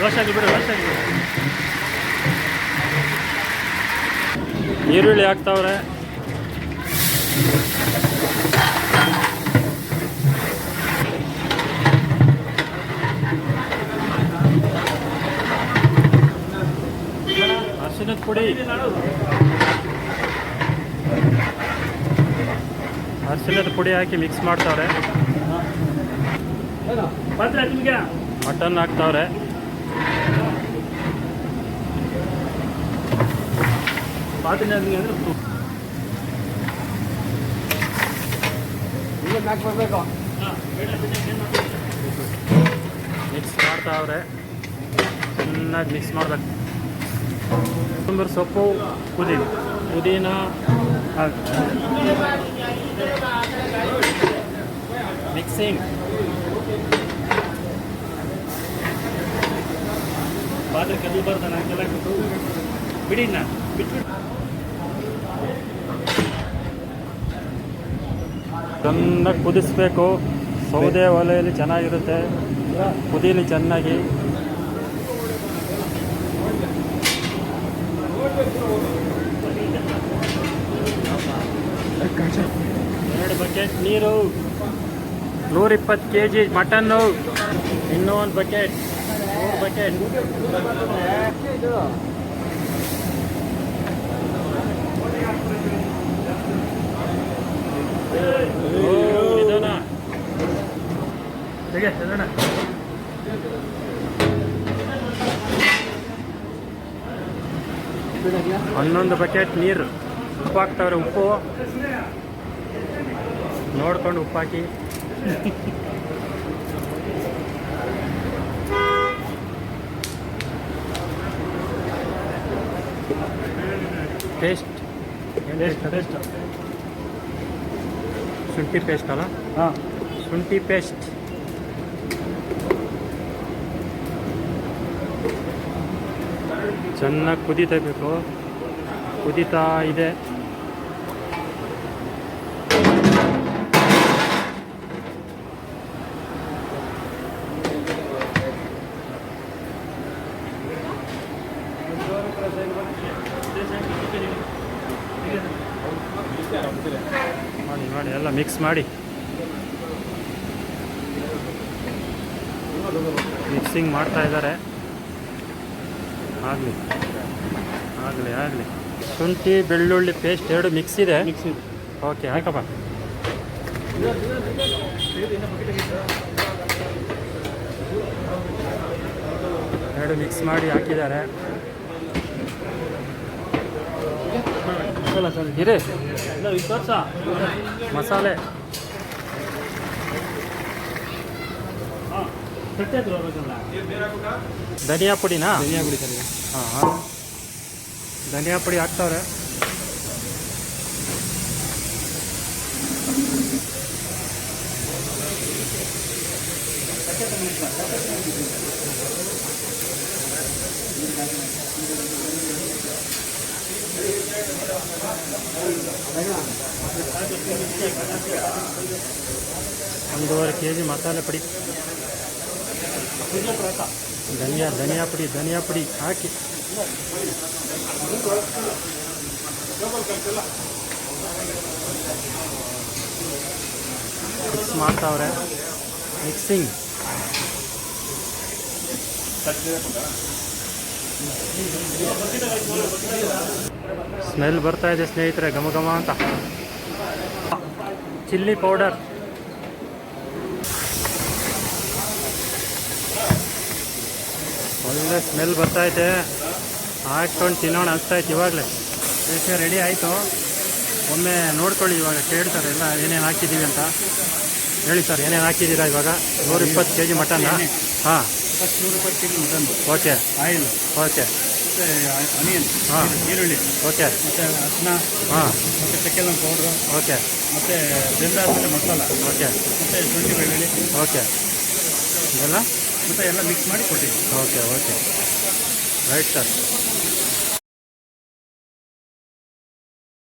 ರೋಷಾಗಿ ಬಿಡು ಈರುಳ್ಳಿ ಹಾಕ್ತಾವ್ರೆ. ಅರಿಶಿನದ ಪುಡಿ ಹಾಕಿ ಮಿಕ್ಸ್ ಮಾಡ್ತಾವ್ರೆ. ಮಟನ್ ಹಾಕ್ತಾವ್ರೆ. ಮಿಕ್ಸ್ ಮಾಡ್ತಾವ್ರೆ. ಚೆನ್ನಾಗಿ ಮಿಕ್ಸ್ ಮಾಡ್ಬೇಕು. ಕೊತ್ತಂಬರಿ ಸೊಪ್ಪು, ಪುದೀನ ಮಿಕ್ಸಿಂಗ್. ಪಾತ್ರೆ ಕದ್ದು ಬರ್ತಾನೆ ಹಾಗೆಲ್ಲ ಬಿಡಿ ಬಿಟ್ಬಿಟ್ಟು ಚೆನ್ನಾಗಿ ಕುದಿಸ್ಬೇಕು. ಸೌದೆ ಒಲೆಯಲ್ಲಿ ಚೆನ್ನಾಗಿರುತ್ತೆ. ಕುದೀಲಿ ಚೆನ್ನಾಗಿ. ಎರಡು ಬಕೆಟ್ ನೀರು, 120 kg ಮಟನ್ನು, ಇನ್ನೂ ಒಂದು ಬಕೆಟ್, 3 ಬಕೆಟ್. ನಿಧಾನ ಹೇಗೆ 11 ಬಕೆಟ್ ನೀರು. ಉಪ್ಪು ಹಾಕ್ತಾವ್ರೆ. ಉಪ್ಪು ನೋಡ್ಕೊಂಡು ಉಪ್ಪು ಹಾಕಿ. ಪೇಸ್ಟ್ ಶುಂಠಿ ಪೇಸ್ಟ್ ಅಲ್ಲ? ಹಾಂ, ಶುಂಠಿ ಪೇಸ್ಟ್. ಚೆನ್ನಾಗಿ ಕುದೀಬೇಕು. ಕುದೀತಾ ಇದೆ. ಮಾಡಿ ಎಲ್ಲ ಮಿಕ್ಸ್ ಮಾಡಿ. ಮಿಕ್ಸಿಂಗ್ ಮಾಡ್ತಾ ಇದ್ದಾರೆ. ಆಗಲಿ. ಶುಂಠಿ ಬೆಳ್ಳುಳ್ಳಿ ಪೇಸ್ಟ್ 2 ಮಿಕ್ಸ್ ಇದೆ. ಓಕೆ, ಹಾಕಪ್ಪ. ಎರಡು ಮಿಕ್ಸ್ ಮಾಡಿ ಹಾಕಿದ್ದಾರೆ. ಇರೇ ಮಸಾಲೆ ಧನಿಯಾ ಪುಡಿನಾ? ಹಾಂ, ಧನಿಯಾ ಪುಡಿ ಹಾಕ್ತಾವ್ರೆ. ಒಂದೂವರೆ kg ಮಸಾಲೆ ಪುಡಿ, ಧನಿಯಾ ಪುಡಿ ಹಾಕಿ ಮಿಕ್ಸ್ ಮಾಡ್ತಾವ್ರೆ. ಮಿಕ್ಸಿಂಗ್. ಸ್ಮೆಲ್ ಬರ್ತಾ ಇದೆ ಸ್ನೇಹಿತರೆ, ಘಮ ಘಮ ಅಂತ. ಚಿಲ್ಲಿ ಪೌಡರ್, ಒಳ್ಳೆ ಸ್ಮೆಲ್ ಬರ್ತೈತೆ. ಹಾಕ್ಕೊಂಡು ತಿನ್ನೋಣ ಅನಿಸ್ತೈತೆ ಇವಾಗಲೇ. ಬೇಕೆ ರೆಡಿ ಆಯಿತು. ಒಮ್ಮೆ ನೋಡ್ಕೊಳ್ಳಿ. ಇವಾಗ ಕೇಳ್ತಾರೆ ಎಲ್ಲ ಏನೇನು ಹಾಕಿದ್ದೀವಿ ಅಂತ. ಹೇಳಿ ಸರ್, ಏನೇನು ಹಾಕಿದ್ದೀರಾ ಇವಾಗ? 120 kg ಮಟನ್ನ. ಹಾಂ, 120 kg mutton. Okay. Oil. Okay. ಮತ್ತು ಅನಿಯನ್. ಹಾಂ, ಈರುಳ್ಳಿ. ಓಕೆ. ಮತ್ತು ಅರಿಶಿನ. ಹಾಂ. ಮತ್ತು ಚಕ್ಕೆ ಲವಂಗ ಪೌಡ್ರು. ಓಕೆ. ಮತ್ತು ಬೆಂದಾದ್ಮೇಲೆ ಮಸಾಲ. ಓಕೆ. ಮತ್ತು ಶುಂಠಿ ಬೆಳ್ಳುಳ್ಳಿ. ಓಕೆ. ಇದೆಲ್ಲ ಮತ್ತು ಎಲ್ಲ ಮಿಕ್ಸ್ ಮಾಡಿ ಕೊಟ್ಟಿದ್ದೀವಿ. ಓಕೆ. Right sir.